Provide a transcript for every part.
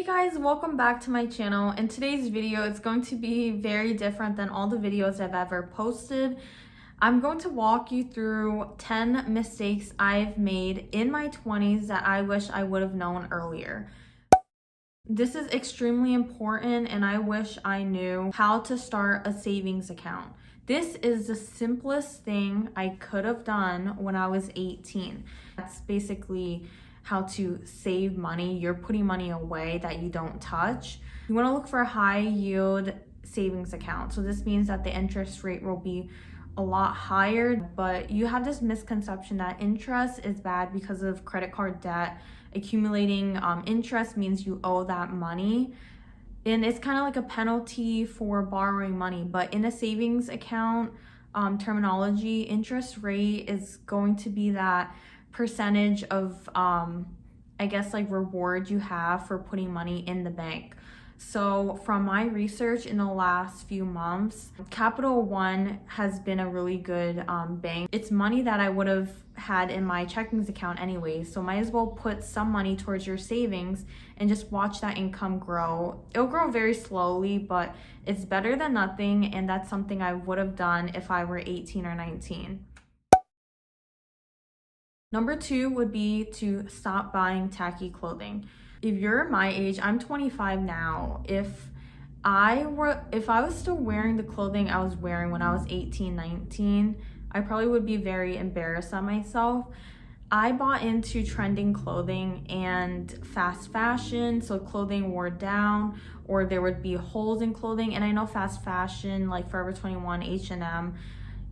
Hey guys, welcome back to my channel. In today's video, it's going to be very different than all the videos I've ever posted. I'm going to walk you through 10 mistakes I've made in my 20s that I wish I would have known earlier. This is extremely important and I wish I knew how to start a savings account. This is the simplest thing I could have done when I was 18. That's basically how to save money. You're putting money away that you don't touch. You want to look for a high yield savings account. So this means that the interest rate will be a lot higher, but you have this misconception that interest is bad because of credit card debt. Accumulating interest means you owe that money. And it's kind of like a penalty for borrowing money. But in a savings account terminology, interest rate is going to be that percentage of I guess like reward you have for putting money in the bank. So from my research in the last few months, Capital One has been a really good bank. It's money that I would have had in my checkings account anyway, so might as well put some money towards your savings and just watch that income grow. It'll grow very slowly, but it's better than nothing, and that's something I would have done if I were 18 or 19. Number 2 would be to stop buying tacky clothing. If you're my age, I'm 25 now. If I was still wearing the clothing I was wearing when I was 18, 19, I probably would be very embarrassed at myself. I bought into trending clothing and fast fashion, so clothing wore down or there would be holes in clothing. And I know fast fashion like Forever 21, H&M,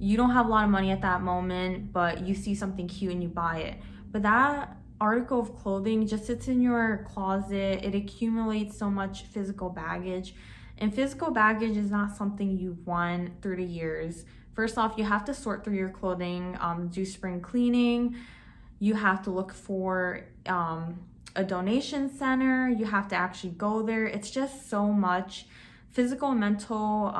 you don't have a lot of money at that moment, but you see something cute and you buy it. But that article of clothing just sits in your closet. It accumulates so much physical baggage, and physical baggage is not something you've won through the years. First off, you have to sort through your clothing, do spring cleaning. You have to look for a donation center. You have to actually go there. It's just so much physical and mental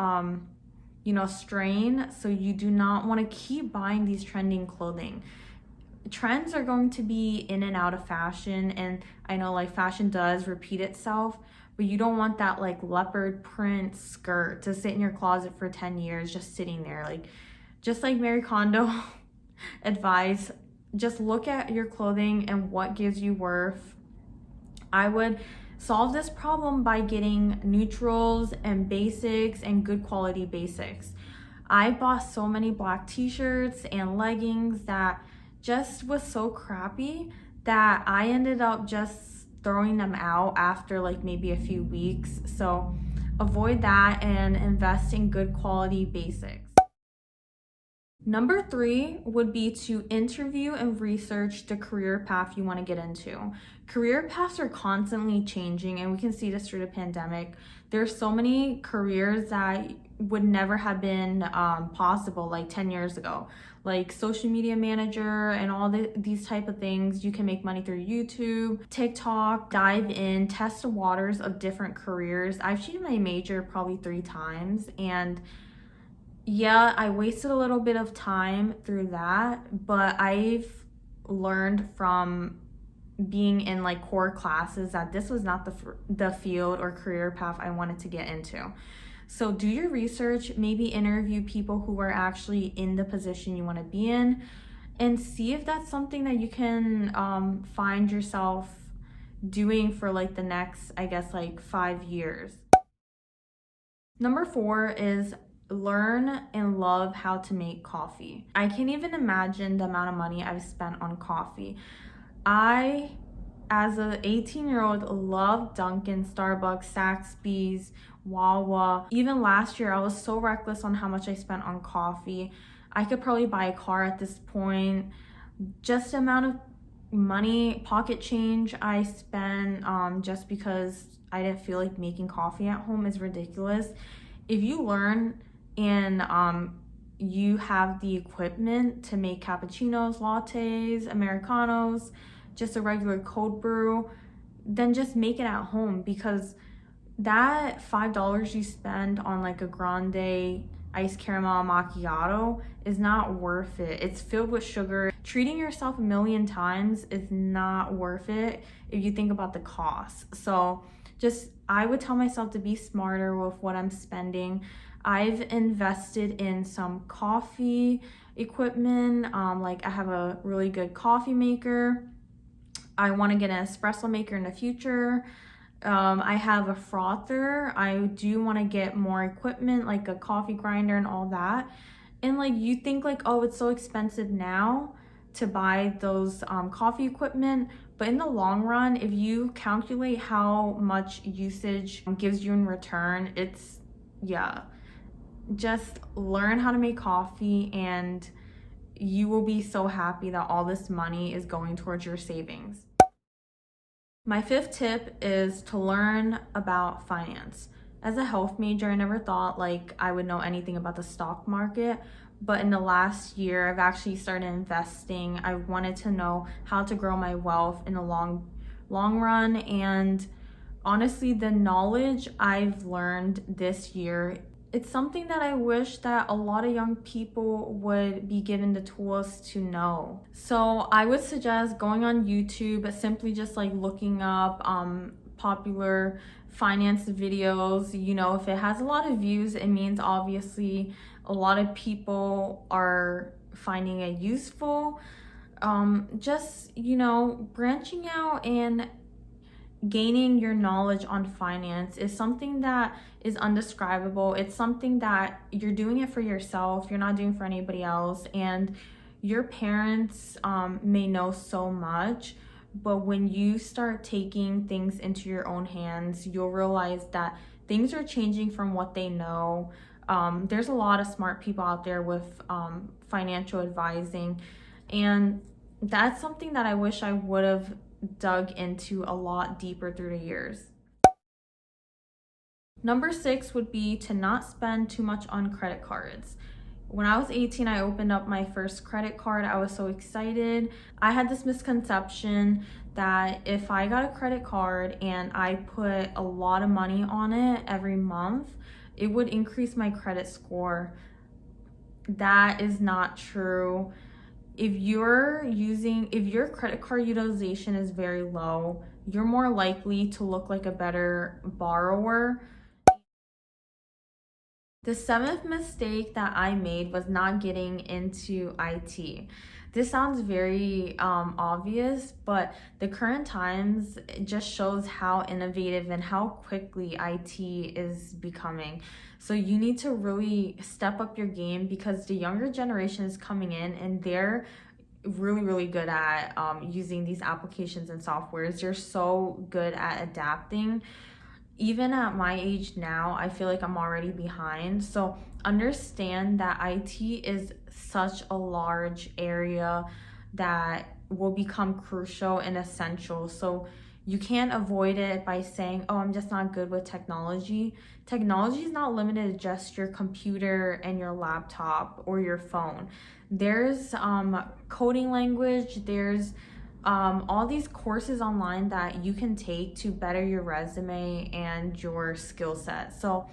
strain. So you do not want to keep buying these trending clothing. Trends are going to be in and out of fashion, and I know like fashion does repeat itself, but you don't want that like leopard print skirt to sit in your closet for 10 years just sitting there. Like, just like Marie Kondo advised, just look at your clothing and what gives you worth. I would solve this problem by getting neutrals and basics and good quality basics. I bought so many black t-shirts and leggings that just was so crappy that I ended up just throwing them out after like maybe a few weeks. So avoid that and invest in good quality basics. Number 3 would be to interview and research the career path you want to get into. Career paths are constantly changing, and we can see this through the pandemic. There's so many careers that would never have been possible like 10 years ago, like social media manager and all these type of things. You can make money through YouTube, TikTok. Dive in, test the waters of different careers. I've changed my major probably 3 times, and yeah, I wasted a little bit of time through that, but I've learned from being in like core classes that this was not the field or career path I wanted to get into. So do your research, maybe interview people who are actually in the position you want to be in, and see if that's something that you can find yourself doing for like the next, I guess, like 5 years. Number 4 is learn and love how to make coffee. I can't even imagine the amount of money I've spent on coffee. I, as an 18-year-old, loved Dunkin', Starbucks, Saxby's, Wawa. Even last year, I was so reckless on how much I spent on coffee. I could probably buy a car at this point. Just the amount of money, pocket change I spent just because I didn't feel like making coffee at home is ridiculous. If you learn and you have the equipment to make cappuccinos, lattes, Americanos, just a regular cold brew, then just make it at home, because that $5 you spend on like a grande iced caramel macchiato is not worth it. It's filled with sugar. Treating yourself a million times is not worth it if you think about the cost. So just, I would tell myself to be smarter with what I'm spending. I've invested in some coffee equipment. Like I have a really good coffee maker. I want to get an espresso maker in the future. I have a frother. I do want to get more equipment, like a coffee grinder and all that. And like you think like, oh, it's so expensive now to buy those coffee equipment, but in the long run, if you calculate how much usage gives you in return, it's, yeah, just learn how to make coffee and you will be so happy that all this money is going towards your savings. My fifth tip is to learn about finance. As a health major, I never thought like I would know anything about the stock market, but in the last year, I've actually started investing. I wanted to know how to grow my wealth in the long run, and honestly, the knowledge I've learned this year, it's something that I wish that a lot of young people would be given the tools to know. So I would suggest going on YouTube, simply just like looking up popular finance videos. You know, if it has a lot of views, it means obviously a lot of people are finding it useful. Just, you know, branching out and gaining your knowledge on finance is something that is undescribable. It's something that you're doing it for yourself, you're not doing for anybody else, and your parents may know so much, but when you start taking things into your own hands, you'll realize that things are changing from what they know. There's a lot of smart people out there with financial advising, and that's something that I wish I would have dug into a lot deeper through the years. Number 6 would be to not spend too much on credit cards. When I was 18, I opened up my first credit card. I was so excited. I had this misconception that if I got a credit card and I put a lot of money on it every month, it would increase my credit score. That is not true. If your credit card utilization is very low, you're more likely to look like a better borrower. The 7th mistake that I made was not getting into IT. This sounds very obvious, but the current times just shows how innovative and how quickly IT is becoming. So you need to really step up your game because the younger generation is coming in and they're really good at using these applications and softwares. They're so good at adapting. Even at my age now, I feel like I'm already behind. So understand that IT is such a large area that will become crucial and essential. So you can't avoid it by saying, oh, I'm just not good with technology. Technology is not limited to just your computer and your laptop or your phone. There's coding language, there's all these courses online that you can take to better your resume and your skill set. So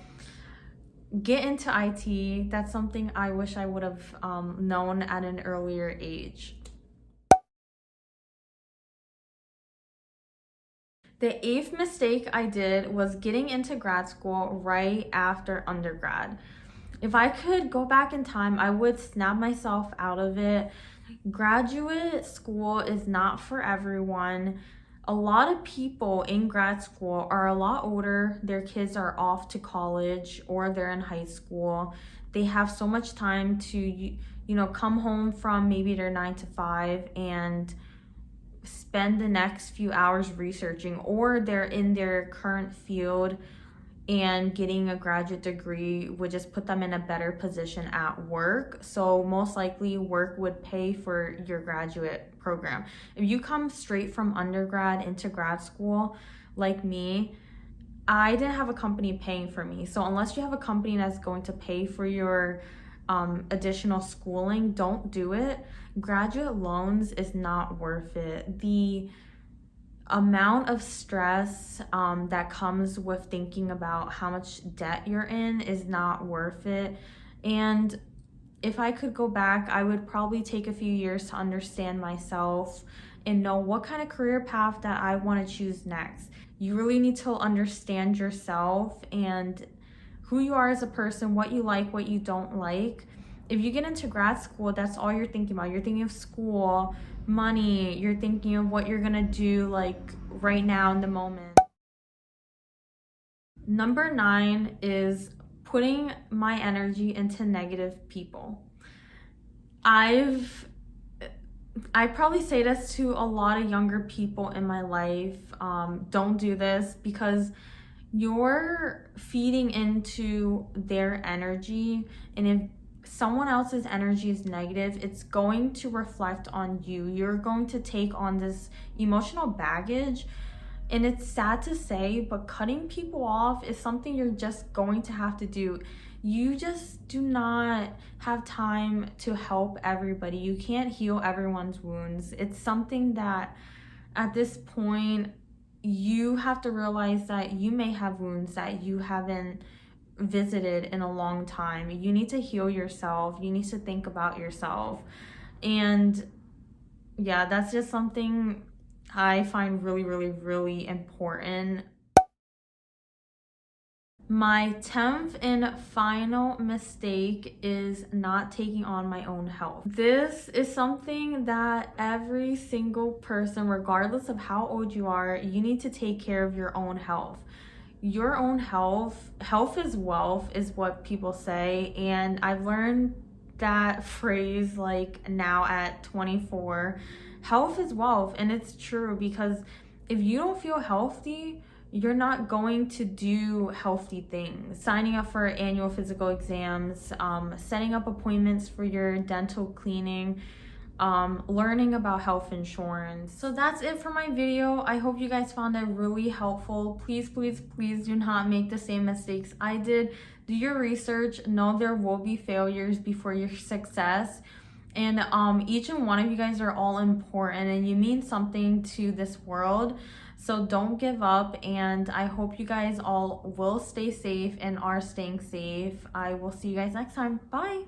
get into IT. That's something I wish I would have known at an earlier age. The 8th mistake I did was getting into grad school right after undergrad. If I could go back in time, I would snap myself out of it. Graduate school is not for everyone. A lot of people in grad school are a lot older. Their kids are off to college or they're in high school. They have so much time to, come home from maybe their 9 to 5 and spend the next few hours researching, or they're in their current field and getting a graduate degree would just put them in a better position at work. So most likely work would pay for your graduate program. If you come straight from undergrad into grad school, like me, I didn't have a company paying for me. So unless you have a company that's going to pay for your additional schooling, don't do it. Graduate loans is not worth it. The amount of stress that comes with thinking about how much debt you're in is not worth it. And if I could go back, I would probably take a few years to understand myself and know what kind of career path that I want to choose next. You really need to understand yourself and who you are as a person, what you like, what you don't like. If you get into grad school, that's all you're thinking about. You're thinking of school, money, you're thinking of what you're gonna do like right now in the moment. Number 9 is putting my energy into negative people. I probably say this to a lot of younger people in my life. Don't do this, because you're feeding into their energy, and if someone else's energy is negative, it's going to reflect on you. You're going to take on this emotional baggage, and it's sad to say, but cutting people off is something you're just going to have to do. You just do not have time to help everybody. You can't heal everyone's wounds. It's something that at this point you have to realize that you may have wounds that you haven't visited in a long time. You need to heal yourself. You need to think about yourself. And yeah, that's just something I find really, really, really important. My 10th and final mistake is not taking on my own health. This is something that every single person, regardless of how old you are, you need to take care of your own health. Your own health is wealth, is what people say. And I've learned that phrase like now at 24. Health is wealth, and it's true, because if you don't feel healthy, you're not going to do healthy things. Signing up for annual physical exams, setting up appointments for your dental cleaning, learning about health insurance. So that's it for my video. I hope you guys found it really helpful. Please, please, please do not make the same mistakes I did. Do your research. Know there will be failures before your success. And each and one of you guys are all important, and you mean something to this world. So don't give up, and I hope you guys all will stay safe and are staying safe. I will see you guys next time. Bye.